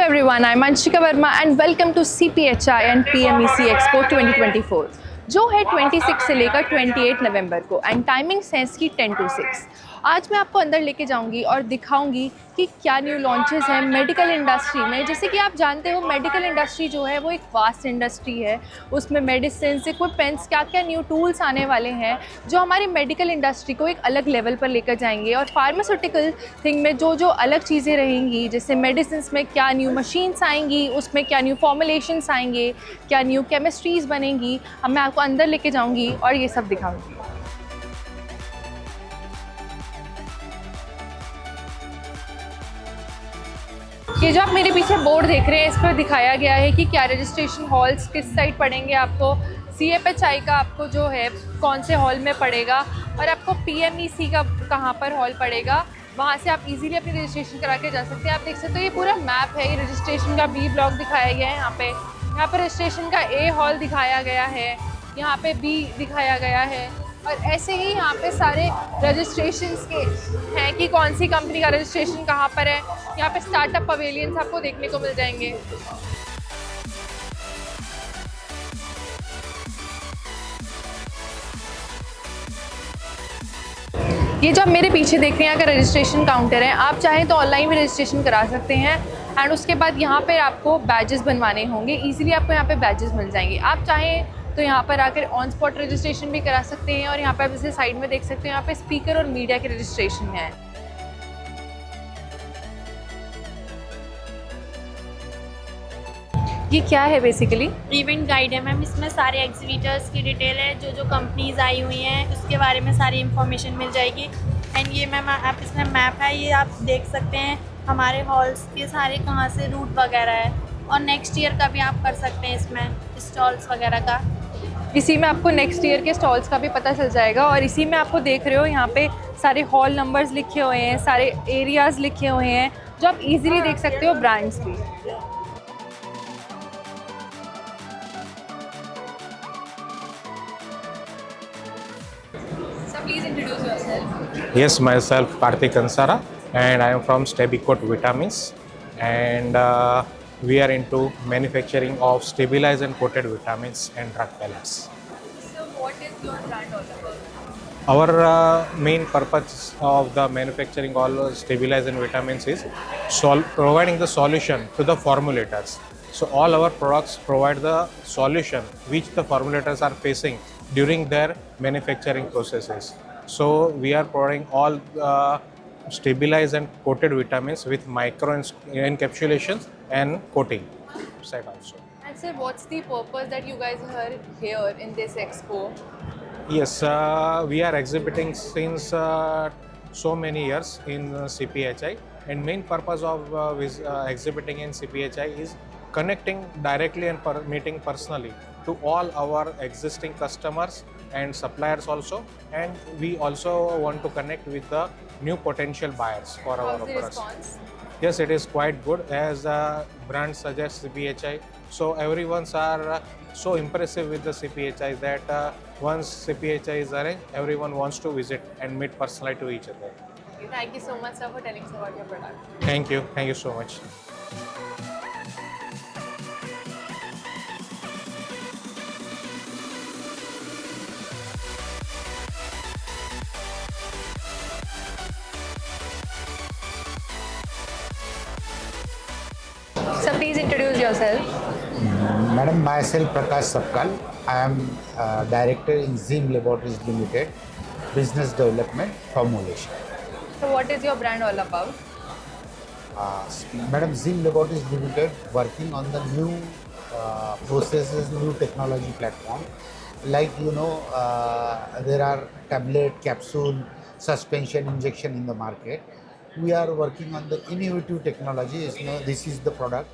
everyone, I'm Anshika Verma and welcome to CPHI and PMEC Expo 2024 जो है 26 से लेकर 28 नवंबर को एंड टाइमिंग्स हैं इसकी 10 to 6। आज मैं आपको अंदर लेके जाऊंगी और दिखाऊंगी कि क्या न्यू लॉन्चेस हैं मेडिकल इंडस्ट्री में। जैसे कि आप जानते हो मेडिकल इंडस्ट्री जो है वो एक वास्ट इंडस्ट्री है, उसमें मेडिसिन इक्विपमेंट्स क्या क्या न्यू टूल्स आने वाले हैं जो हमारी मेडिकल इंडस्ट्री को एक अलग लेवल पर लेकर जाएंगे। और फार्मास्यूटिकल थिंग में जो जो अलग चीज़ें रहेंगी, जैसे मेडिसिन में क्या न्यू मशीन्स आएंगी, उसमें क्या न्यू फॉर्मुलेशंस आएंगे, क्या न्यू केमिस्ट्रीज़ बनेंगी, अब मैं आपको अंदर लेके जाऊंगी और ये सब दिखाऊंगी। ये जो आप मेरे पीछे बोर्ड देख रहे हैं इस पर दिखाया गया है कि क्या रजिस्ट्रेशन हॉल्स किस साइड पड़ेंगे आपको, CPHI का आपको जो है कौन से हॉल में पड़ेगा और आपको PMEC का कहाँ पर हॉल पड़ेगा। वहाँ से आप इजीली अपनी रजिस्ट्रेशन करा के जा सकते हैं। आप देख सकते हो ये पूरा मैप है, ये रजिस्ट्रेशन का B ब्लॉक दिखाया गया है। यहाँ पे रजिस्ट्रेशन का A हॉल दिखाया गया है, यहाँ पे B दिखाया गया है और ऐसे ही यहाँ पे सारे रजिस्ट्रेशंस के हैं कि कौन सी कंपनी का रजिस्ट्रेशन कहाँ पर है। यहाँ पे स्टार्टअप पवेलियंस आपको देखने को मिल जाएंगे। ये जो आप मेरे पीछे देख रहे हैं यहाँ का रजिस्ट्रेशन काउंटर है, आप चाहें तो ऑनलाइन भी रजिस्ट्रेशन करा सकते हैं एंड उसके बाद यहाँ पे आपको बैजेस बनवाने होंगे। ईजिली आपको यहाँ पे बैजेस मिल जाएंगे। आप चाहें तो यहाँ पर आकर ऑन स्पॉट रजिस्ट्रेशन भी करा सकते हैं और यहाँ पे आप जैसे साइड में देख सकते हैं यहाँ पे स्पीकर और मीडिया के रजिस्ट्रेशन है। ये क्या है बेसिकली? इवेंट गाइड है मैम, इसमें सारे एग्जीबिटर्स की डिटेल है, जो जो कंपनीज आई हुई हैं उसके बारे में सारी इन्फॉर्मेशन मिल जाएगी। एंड ये मैम आप इसमें मैप है, ये आप देख सकते हैं हमारे हॉल्स के सारे कहाँ से रूट वगैरह है और नेक्स्ट ईयर का भी आप कर सकते हैं इसमें स्टॉल्स वगैरह का। इसी में आपको नेक्स्ट ईयर के स्टॉल्स का भी पता चल जाएगा और इसी में आपको देख रहे हो यहाँ पे सारे हॉल नंबर्स लिखे हुए हैं, सारे एरियाज़ लिखे हुए हैं जो आप इजीली देख सकते हो, ब्रांड्स भी। Please introduce yourself. Yes, myself Karthik Ansara and I am from Stebicot Vitamins and we are into manufacturing of stabilized and coated vitamins and drug pellets. So what is your brand all about? Our main purpose of the manufacturing all stabilized and vitamins is providing the solution to the formulators. So all our products provide the solution which the formulators are facing during their manufacturing processes. So we are providing all stabilized and coated vitamins with micro encapsulations and coating side also. And sir, what's the purpose that you guys are here in this expo? Yes, we are exhibiting since so many years in CPHI, and main purpose of exhibiting in CPHI is connecting directly and meeting personally to all our existing customers and suppliers also, and we also want to connect with the new potential buyers for our How's the products. response? Yes, it is quite good as brand suggests CPHI. So everyone's are so impressive with the CPHI that once CPHI is arranged, everyone wants to visit and meet personally to each other. Okay, thank you so much sir for telling us about your product. Thank you so much. So please introduce yourself. Madam, myself Prakash Sapkal. I am director in Zim Laboratories Limited, business development formulation. So what is your brand all about? Madam, Zim Laboratories Limited working on the new processes, new technology platform. Like there are tablet, capsule, suspension, injection in the market. We are working on the innovative technology. This is the product.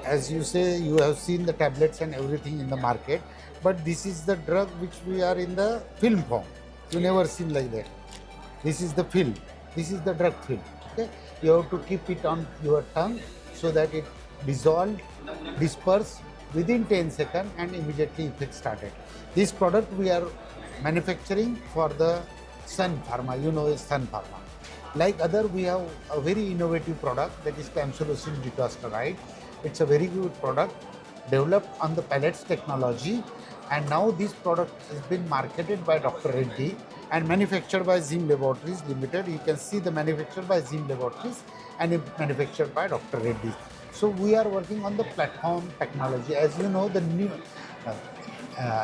As you say, you have seen the tablets and everything in the market, but this is the drug which we are in the film form. You never seen like that. This is the film. This is the drug film. Okay, you have to keep it on your tongue so that it dissolve, disperse within 10 seconds, and immediately effect started. This product we are manufacturing for the Sun Pharma. You know Sun Pharma. Like other, we have a very innovative product that is tamsulosin dutasteride. It's a very good product developed on the pellets technology, and now this product has been marketed by Dr. Reddy and manufactured by Zim Laboratories Limited. You can see the manufactured by Zim Laboratories and manufactured by Dr. Reddy. So we are working on the platform technology. As you know, the new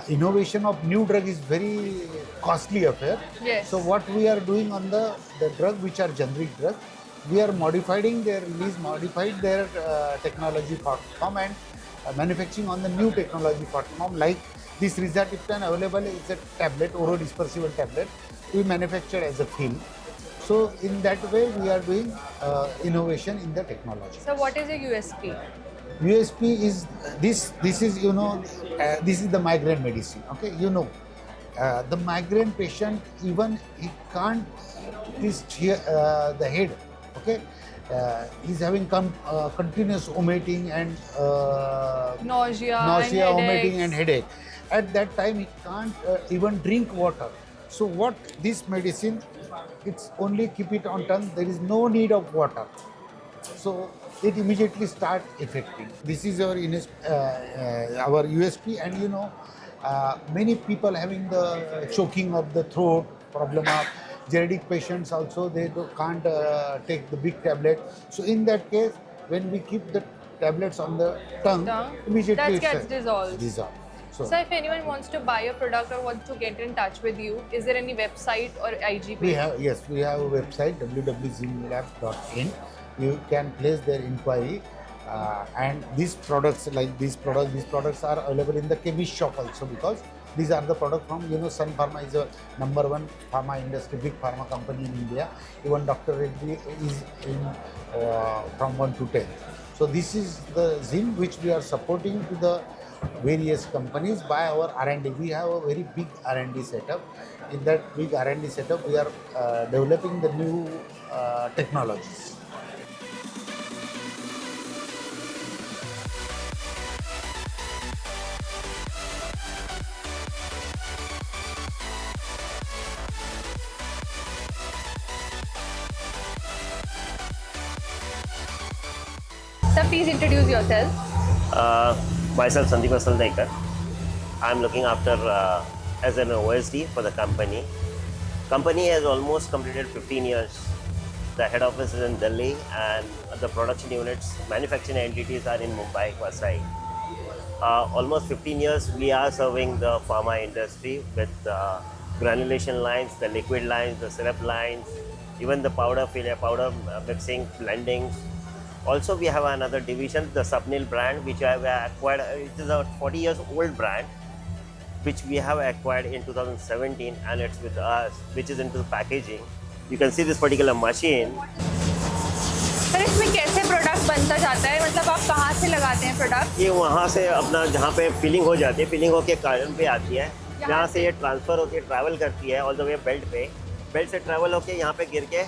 innovation of new drug is very costly affair. Yes. So what we are doing on the drug which are generic drug, we are modifying their release, modified their technology platform and manufacturing on the new technology platform. Like this Rizatriptan available is a tablet, oral dispersible tablet. We manufacture as a film. So in that way we are doing innovation in the technology. So what is your USP? USP is this is this is the migraine medicine. Okay, the migraine patient, even he can't twist the head. Okay, he's having continuous vomiting and Nausea, vomiting and headaches. headache. At that time he can't even drink water. So what this medicine, it's only keep it on tongue, there is no need of water. So it immediately start affecting. This is our USP, and many people having the choking of the throat problem of genetic patients also, they can't take the big tablet. So in that case, when we keep the tablets on the tongue, immediately that it gets dissolved. So if anyone wants to buy your product or wants to get in touch with you, is there any website or IG page? we have a website www.zimlab.in. You can place their inquiry, and these products are available in the chemist shop also, because these are the products from Sun Pharma is a number one pharma industry, big pharma company in India. Even Dr. Reddy is in from 1 to 10. So this is the Zim which we are supporting to the various companies by our R&D. We have a very big R&D setup. In that big R&D setup, we are developing the new technologies. Sir, please introduce yourself. Myself Sandeep Asaldaikar. I'm looking after as an OSD for the company. Company has almost completed 15 years. The head office is in Delhi and the production units, manufacturing entities are in Mumbai, Vasai. Almost 15 years we are serving the pharma industry with granulation lines, the liquid lines, the syrup lines, even the powder filler, powder mixing, blendings. Also, we have another division, the Subnil brand, which I have acquired. It is a 40 years old brand, which we have acquired in 2017, and it's with us, which is into packaging. You can see this particular machine. Sir इसमें कैसे product बनता जाता है, मतलब आप कहाँ से लगाते हैं प्रोडक्ट? ये वहाँ से अपना जहाँ पे फिलिंग हो जाती है, फिलिंग होके कार्टन पे आती है, जहाँ से ये ट्रांसफ़र होती है, ट्रैवल करती है ऑल द वे बेल्ट से ट्रैवल होके यहाँ पे गिर के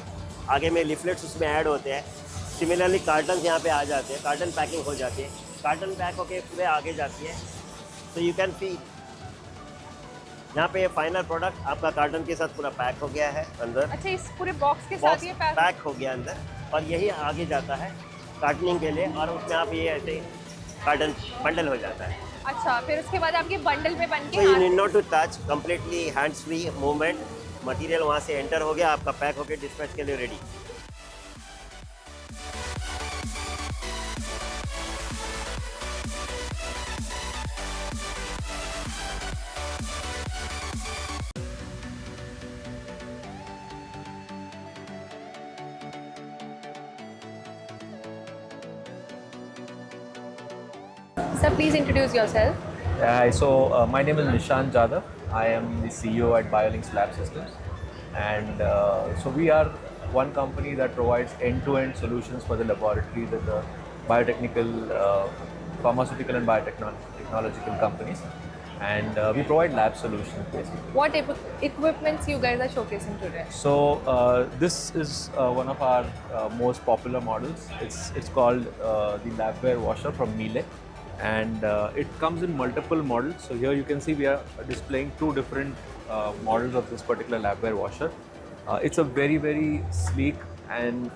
आगे में लिफलेट्स उसमें ऐड होते हैं. सिमिलरली कार्टन यहाँ पे आ जाते हैं, कार्टन पैकिंग हो जाती है, कार्टन पैक होके पूरे आगे जाती है. तो यू कैन फील यहाँ पे फाइनल प्रोडक्ट आपका कार्टन के साथ पूरा पैक हो गया है अंदर. अच्छा, इस पूरे बॉक्स के साथ ये पैक हो गया अंदर, और यही आगे जाता है कार्टनिंग के लिए, और उसमें आप ये ऐसे कार्टन बंडल हो जाता है. अच्छा, फिर उसके बाद आपके बंडल में बन के you need not to touch, completely hands free movement. Material वहाँ से एंटर हो गया, आपका पैक होकर डिस्पैच के लिए ready. Sir, please introduce yourself. Hi, so my name is Nishant Jadhav. I am the CEO at BioLinks Lab Systems, and so we are one company that provides end-to-end solutions for the laboratories and the biotechnical, pharmaceutical and biotechnological companies, and we provide lab solutions basically. What equipments you guys are showcasing today? So this is one of our most popular models. It's called the Labware washer from Miele, and it comes in multiple models. So here you can see we are displaying two different models of this particular Labware washer. It's a very sleek an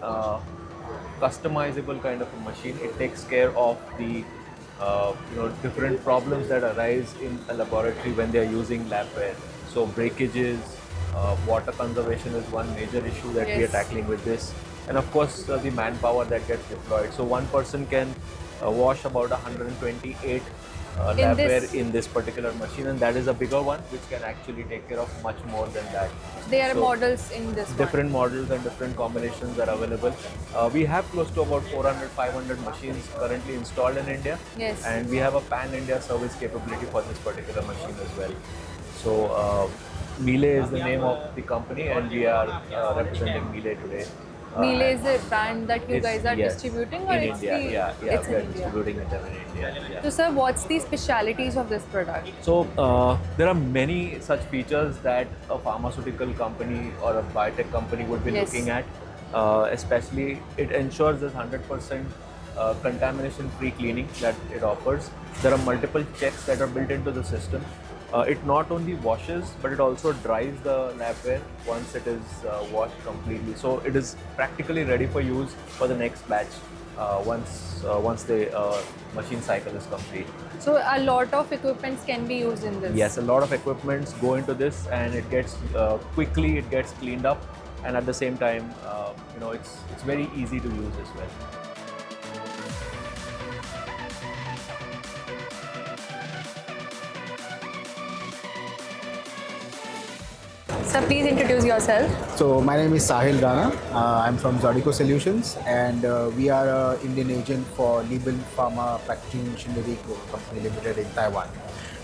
customizable kind of a machine. It takes care of the different problems that arise in a laboratory when they are using labware. So breakages, water conservation is one major issue that we are Yes. tackling with this, and of course the manpower that gets deployed. So one person can wash about 128 labware in this particular machine, and that is a bigger one which can actually take care of much more than that. There are So, models in this different models and different combinations are available. We have close to about 400-500 machines currently installed in India. Yes. And we have a pan-India service capability for this particular machine as well. So Miele is the name of the company, and we are representing Miele today. one. Miele is a brand that you It's- guys are yes, distributing, or in it's India? the, Yeah, it's we in are India. distributing it in India. Yeah. So sir, what's the specialities of this product? So there are many such features that a pharmaceutical company or a biotech company would be Yes. looking at. Especially, it ensures this 100% contamination-free cleaning that it offers. There are multiple checks that are built into the system. It not only washes, but it also dries the labware once it is washed completely. So it is practically ready for use for the next batch once the machine cycle is complete. So a lot of equipments can be used in this. Yes, a lot of equipments go into this, and it gets quickly it gets cleaned up, and at the same time, it's very easy to use as well. Sir, please introduce yourself. So my name is Sahil Rana. I'm from Zodico Solutions, and we are an Indian agent for Libel Pharma Packaging Machinery Company Limited in Taiwan.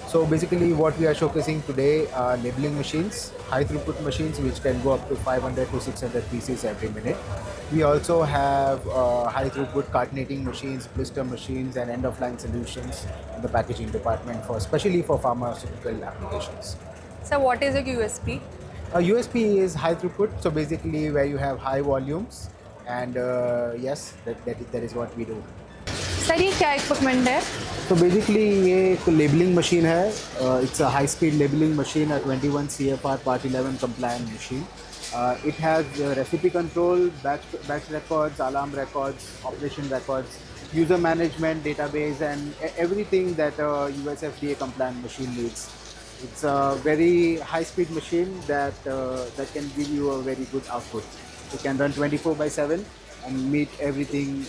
So basically, what we are showcasing today are labeling machines, high throughput machines, which can go up to 500 to 600 pieces every minute. We also have high throughput cartonating machines, blister machines, and end of line solutions in the packaging department, especially for pharmaceutical applications. Sir, what is your USP? USP is high throughput, so basically where you have high volumes, and yes, that is what we do. Sir ये क्या equipment है? So basically ये एक labeling machine है. It's a high speed labeling machine, a 21 CFR Part 11 compliant machine. It has recipe control, batch records, alarm records, operation records, user management, database, and everything that a US FDA compliant machine needs. It's a very high-speed machine that can give you a very good output. It can run 24/7 and meet everything.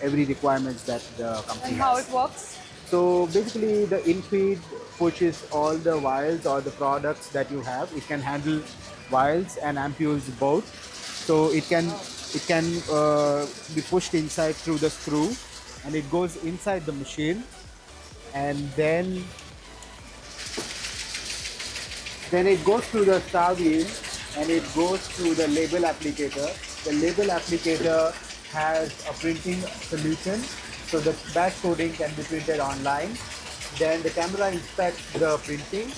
Every requirements that the company And how has. it works? So basically, the in-feed pushes all the vials or the products that you have. It can handle vials and ampules both. So it can be pushed inside through the screw, and it goes inside the machine, and then it goes through the star wheel, and it goes to the label applicator. The label applicator has a printing solution, so the batch coding can be printed online. Then the camera inspects the printing.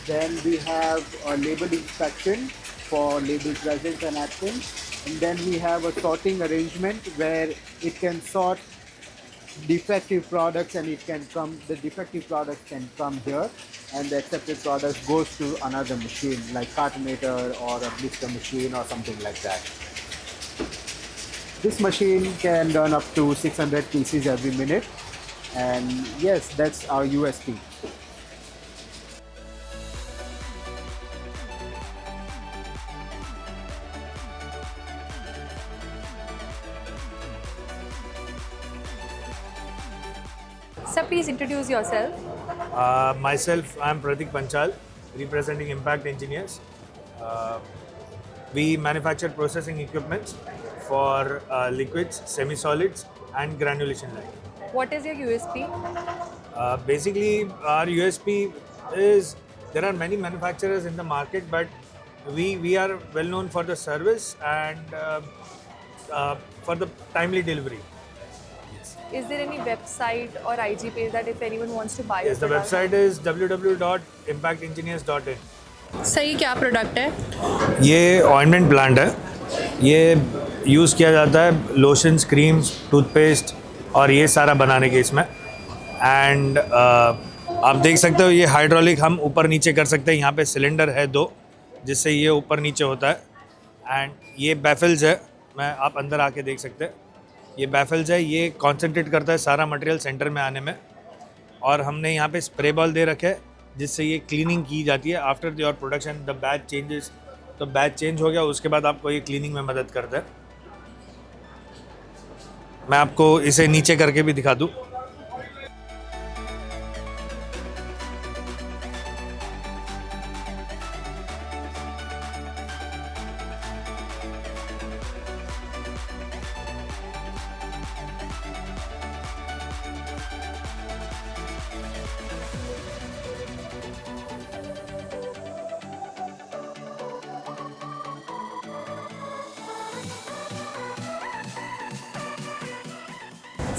Then we have a label inspection for label presence and absence. And then we have a sorting arrangement where it can sort defective products, and the defective products can come here, and the accepted product goes to another machine like cartonator or a blister machine or something like that. This machine can run up to 600 pieces every minute, and yes, that's our USP. Sir, please introduce yourself. Myself, I am Pratik Panchal, representing Impact Engineers. We manufacture processing equipments for liquids, semi-solids, and granulation line. What is your USP? Basically, our USP is there are many manufacturers in the market, but we are well known for the service and for the timely delivery. Is there any website or IG page that if anyone wants to buy Yes, the your product? website is www.impactengineers.in. Sir ये क्या product है? ये ointment plant है. ये use किया जाता है lotions, creams, toothpaste और ये सारा बनाने के इसमें. एंड आप देख सकते हो ये हाइड्रोलिक हम ऊपर नीचे कर सकते हैं. यहाँ पे सिलेंडर है 2 जिससे ये ऊपर नीचे होता है. एंड ये बैफल्स है मैं आप अंदर आके देख सकते हैं। ये बैफल्स है, ये कॉन्सेंट्रेट करता है सारा मटेरियल सेंटर में आने में। और हमने यहाँ पे स्प्रे बॉल दे रखे हैं जिससे ये क्लीनिंग की जाती है। After your production the batch changes, तो बैच चेंज हो गया उसके बाद आपको ये क्लीनिंग में मदद करता है। मैं आपको इसे नीचे करके भी दिखा दूँ।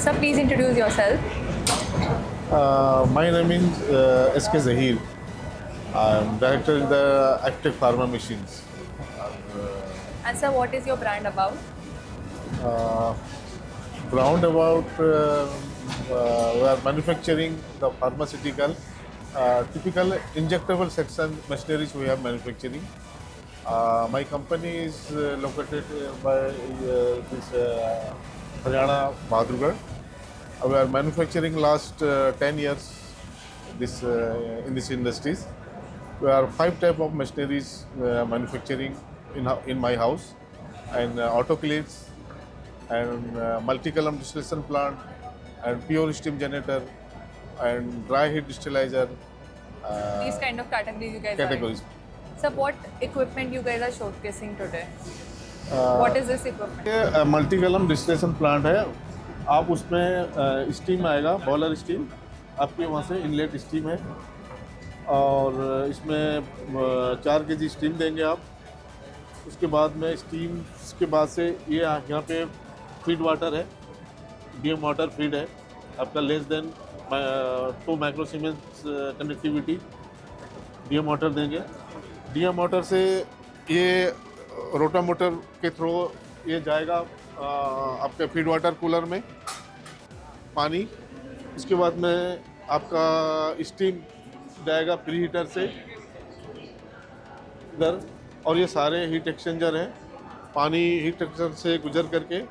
Sir, please introduce yourself. My name is S.K. Zahir. I'm director in the Active Pharma Machines. And sir, what is your brand about? Roundabout, we are manufacturing the pharmaceutical, typical injectable section machineries we are manufacturing. My company is located by this Haryana, Bahadurgarh. We are manufacturing last 10 years in this industries. We are 5 type of machineries manufacturing in my house, and autoclaves and multi-column distillation plant and pure steam generator and dry heat distilizer These kind of categories you guys categories. are in. Sir, what equipment you guys are showcasing today? What is this equipment? ये multi कलम distillation plant है। आप उसमें steam आएगा, boiler steam आपके वहाँ से inlet steam है, और इसमें 4 kg स्टीम देंगे आप। उसके बाद में स्टीम के बाद से ये यहाँ पे फीड वाटर है, डीएम वाटर फीड है आपका, less than 2 microsiemens connectivity DM water देंगे। डीएम वाटर से ये रोटा मोटर के थ्रू ये जाएगा आपके फीड वाटर कूलर में पानी। उसके बाद में आपका स्टीम जाएगा प्री हीटर से इधर, और ये सारे हीट एक्सचेंजर हैं। पानी हीट एक्सचेंजर से गुजर करके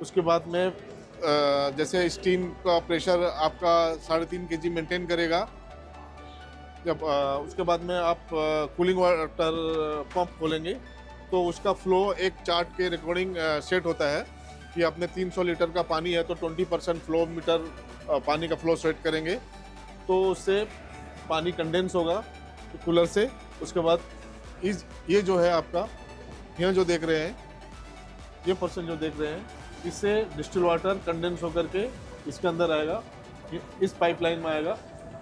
उसके बाद में जैसे स्टीम का प्रेशर आपका 3.5 kg मेंटेन करेगा। जब उसके बाद में आप कूलिंग वाटर पंप खोलेंगे तो उसका फ़्लो एक चार्ट के रिकॉर्डिंग सेट होता है कि आपने 300 लीटर का पानी है तो 20% फ्लो मीटर पानी का फ्लो सेट करेंगे, तो उससे पानी कंडेंस होगा कूलर से। उसके बाद ये जो है आपका यहाँ जो देख रहे हैं, ये पर्सन जो देख रहे हैं, इससे डिस्टिल वाटर कंडेंस होकर के इसके अंदर आएगा, इस पाइपलाइन में आएगा।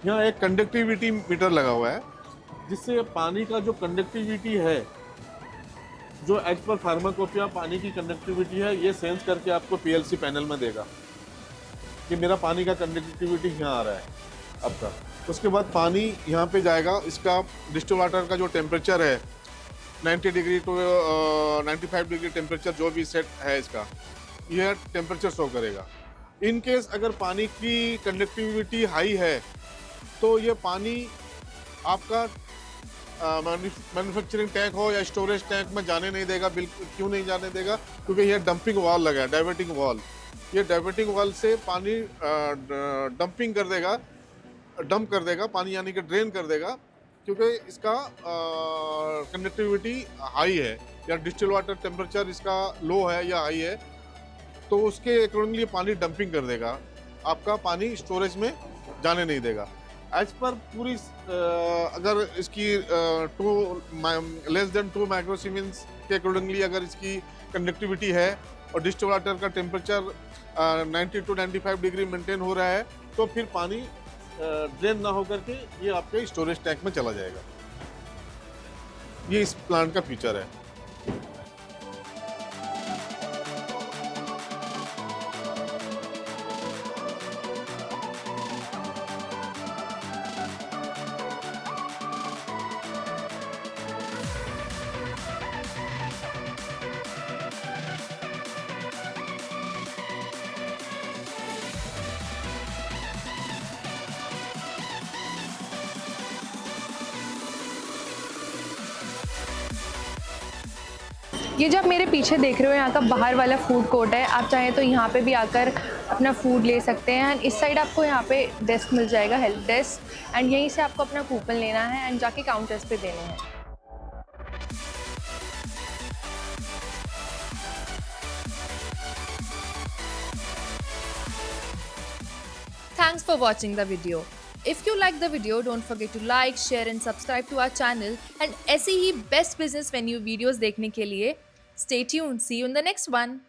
यहाँ एक कंडक्टिविटी मीटर लगा हुआ है जिससे पानी का जो कंडक्टिविटी है, जो एज पर फार्माकोपिया पानी की कंडक्टिविटी है, ये सेंस करके आपको पीएलसी पैनल में देगा कि मेरा पानी का कंडक्टिविटी यहाँ आ रहा है आपका। उसके बाद पानी यहाँ पे जाएगा, इसका डिस्टिल वाटर का जो टेम्परेचर है 90 डिग्री टू 95 डिग्री टेम्परेचर जो भी सेट है इसका, यह टेम्परेचर शो करेगा। इन केस अगर पानी की कंडक्टिविटी हाई है तो ये पानी आपका मैन्युफैक्चरिंग टैंक हो या स्टोरेज टैंक में जाने नहीं देगा। बिल्कुल क्यों नहीं जाने देगा? क्योंकि ये डंपिंग वॉल लगा है, डाइवर्टिंग वॉल। ये डाइवर्टिंग वॉल से पानी डंपिंग कर देगा, डंप कर देगा पानी, यानी कि ड्रेन कर देगा, क्योंकि इसका कंडक्टिविटी हाई है या डिस्टिल वाटर टेम्परेचर इसका लो है या हाई है, तो उसके अकॉर्डिंगली पानी डंपिंग कर देगा, आपका पानी स्टोरेज में जाने नहीं देगा। एज पर पूरी अगर इसकी लेस देन 2 माइक्रोसीमेंस के अकॉर्डिंगली अगर इसकी कंडक्टिविटी है और डिस्टिल वाटर का टेम्परेचर 90 to 95 डिग्री मेंटेन हो रहा है, तो फिर पानी ड्रेन ना होकर के ये आपके स्टोरेज टैंक में चला जाएगा। ये इस प्लांट का फीचर है। ये जो आप मेरे पीछे देख रहे हो यहाँ का बाहर वाला फूड कोर्ट है, आप चाहें तो यहाँ पे भी आकर अपना फूड ले सकते हैं। एंड इस साइड आपको यहाँ पे डेस्क मिल जाएगा, हेल्प डेस्क, एंड यहीं से आपको अपना कूपन लेना है एंड जाके काउंटर्स पे देने हैं। Thanks for watching the video. If you like the video, don't forget to like, share and subscribe to our channel. And ऐसी ही best business venue videos देखने के लिए stay tuned. See you in the next one.